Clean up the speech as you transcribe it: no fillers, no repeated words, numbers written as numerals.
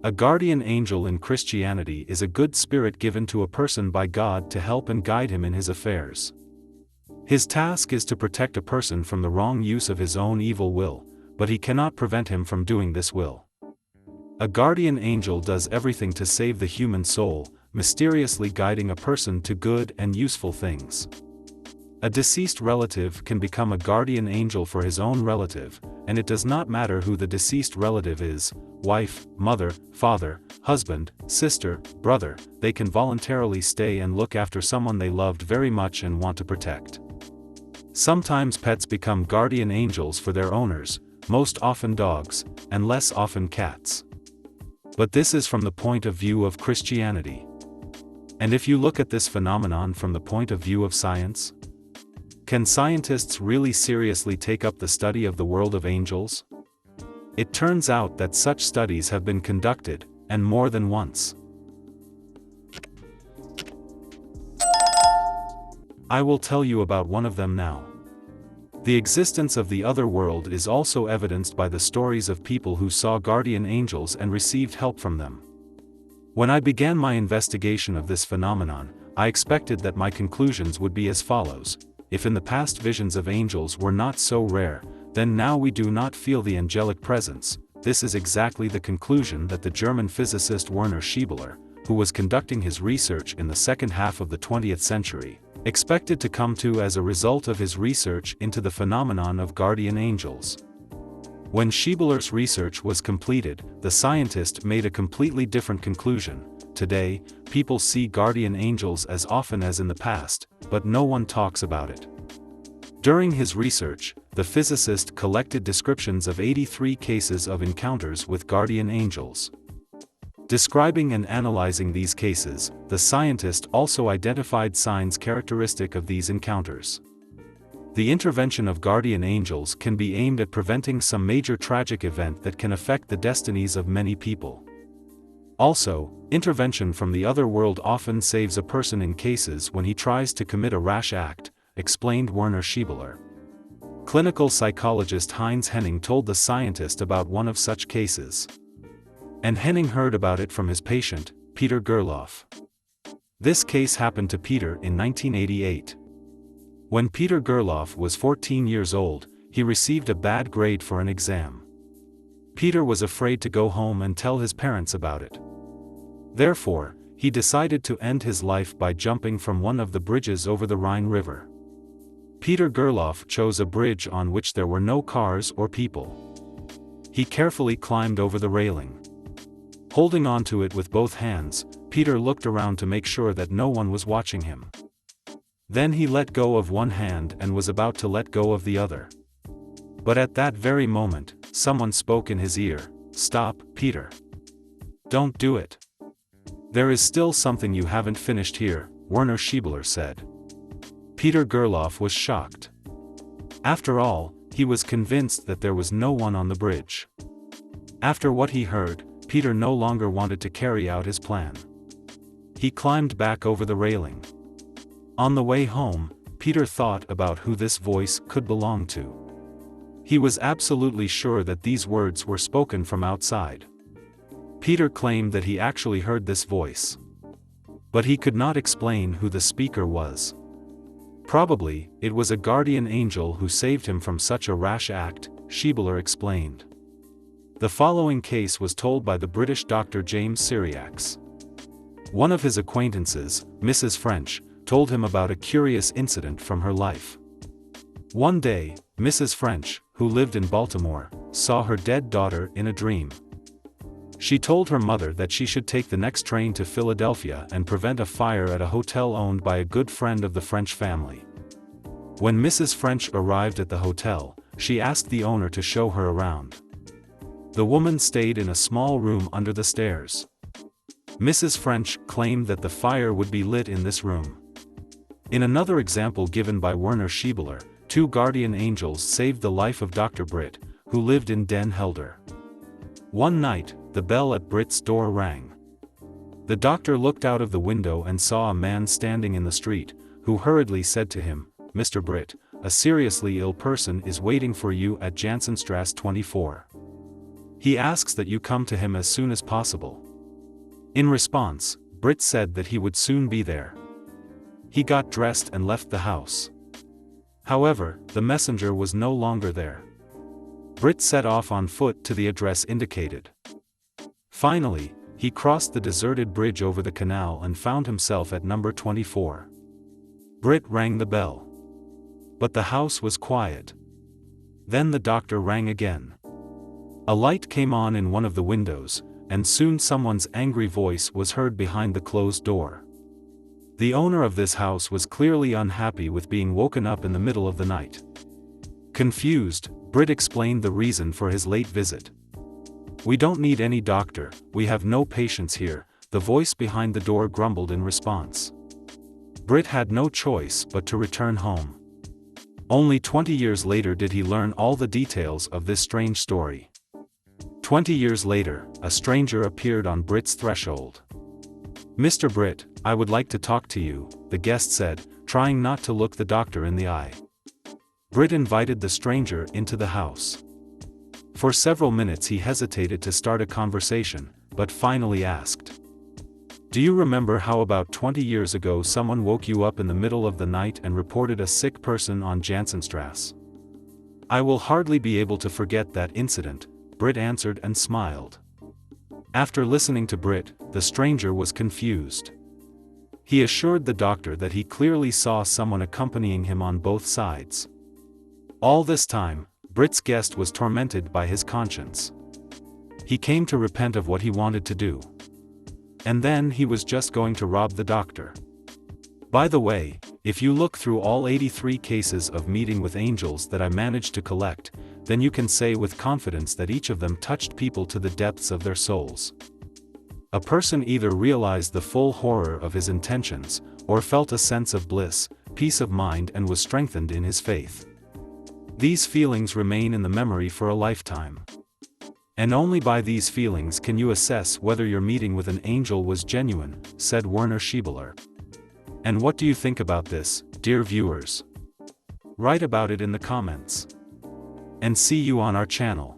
A guardian angel in Christianity is a good spirit given to a person by God to help and guide him in his affairs. His task is to protect a person from the wrong use of his own evil will, but he cannot prevent him from doing this will. A guardian angel does everything to save the human soul, mysteriously guiding a person to good and useful things. A deceased relative can become a guardian angel for his own relative, and it does not matter who the deceased relative is: wife, mother, father, husband, sister, brother. They can voluntarily stay and look after someone they loved very much and want to protect. Sometimes pets become guardian angels for their owners, most often dogs, and less often cats. But this is from the point of view of Christianity. And if you look at this phenomenon from the point of view of science, can scientists really seriously take up the study of the world of angels? It turns out that such studies have been conducted, and more than once. I will tell you about one of them now. The existence of the other world is also evidenced by the stories of people who saw guardian angels and received help from them. When I began my investigation of this phenomenon, I expected that my conclusions would be as follows. If in the past visions of angels were not so rare, then now we do not feel the angelic presence. This is exactly the conclusion that the German physicist Werner Schiebeler, who was conducting his research in the second half of the 20th century, expected to come to as a result of his research into the phenomenon of guardian angels. When Schiebeler's research was completed, the scientist made a completely different conclusion. Today, people see guardian angels as often as in the past, but no one talks about it. During his research, the physicist collected descriptions of 83 cases of encounters with guardian angels. Describing and analyzing these cases, the scientist also identified signs characteristic of these encounters. The intervention of guardian angels can be aimed at preventing some major tragic event that can affect the destinies of many people. Also, intervention from the other world often saves a person in cases when he tries to commit a rash act, explained Werner Schiebeler. Clinical psychologist Heinz Henning told the scientist about one of such cases. And Henning heard about it from his patient, Peter Gerloff. This case happened to Peter in 1988. When Peter Gerloff was 14 years old, he received a bad grade for an exam. Peter was afraid to go home and tell his parents about it. Therefore, he decided to end his life by jumping from one of the bridges over the Rhine River. Peter Gerloff chose a bridge on which there were no cars or people. He carefully climbed over the railing. Holding onto it with both hands, Peter looked around to make sure that no one was watching him. Then he let go of one hand and was about to let go of the other. But at that very moment, someone spoke in his ear. "Stop, Peter. Don't do it. There is still something you haven't finished here," Werner Schiebeler said. Peter Gerloff was shocked. After all, he was convinced that there was no one on the bridge. After what he heard, Peter no longer wanted to carry out his plan. He climbed back over the railing. On the way home, Peter thought about who this voice could belong to. He was absolutely sure that these words were spoken from outside. Peter claimed that he actually heard this voice. But he could not explain who the speaker was. Probably, it was a guardian angel who saved him from such a rash act, Schiebeler explained. The following case was told by the British Dr. James Syriacs. One of his acquaintances, Mrs. French, told him about a curious incident from her life. One day, Mrs. French, who lived in Baltimore, saw her dead daughter in a dream. She told her mother that she should take the next train to Philadelphia and prevent a fire at a hotel owned by a good friend of the French family. When Mrs. French arrived at the hotel, she asked the owner to show her around. The woman stayed in a small room under the stairs. Mrs. French claimed that the fire would be lit in this room. In another example given by Werner Schiebeler, two guardian angels saved the life of Dr. Britt, who lived in Den Helder. One night, the bell at Britt's door rang. The doctor looked out of the window and saw a man standing in the street, who hurriedly said to him, "Mr. Britt, a seriously ill person is waiting for you at Jansenstrasse 24. He asks that you come to him as soon as possible." In response, Britt said that he would soon be there. He got dressed and left the house. However, the messenger was no longer there. Britt set off on foot to the address indicated. Finally, he crossed the deserted bridge over the canal and found himself at number 24. Britt rang the bell. But the house was quiet. Then the doctor rang again. A light came on in one of the windows, and soon someone's angry voice was heard behind the closed door. The owner of this house was clearly unhappy with being woken up in the middle of the night. Confused, Britt explained the reason for his late visit. "We don't need any doctor, we have no patients here," the voice behind the door grumbled in response. Britt had no choice but to return home. Only 20 years later did he learn all the details of this strange story. 20 years later, a stranger appeared on Britt's threshold. "Mr. Britt, I would like to talk to you," the guest said, trying not to look the doctor in the eye. Britt invited the stranger into the house. For several minutes he hesitated to start a conversation, but finally asked, "Do you remember how about 20 years ago someone woke you up in the middle of the night and reported a sick person on Jansenstrasse?" "I will hardly be able to forget that incident," Britt answered and smiled. After listening to Britt, the stranger was confused. He assured the doctor that he clearly saw someone accompanying him on both sides. All this time, Britt's guest was tormented by his conscience. He came to repent of what he wanted to do. And then he was just going to rob the doctor. By the way, if you look through all 83 cases of meeting with angels that I managed to collect, then you can say with confidence that each of them touched people to the depths of their souls. A person either realized the full horror of his intentions, or felt a sense of bliss, peace of mind, and was strengthened in his faith. These feelings remain in the memory for a lifetime. And only by these feelings can you assess whether your meeting with an angel was genuine, said Werner Schiebeler. And what do you think about this, dear viewers? Write about it in the comments. And see you on our channel.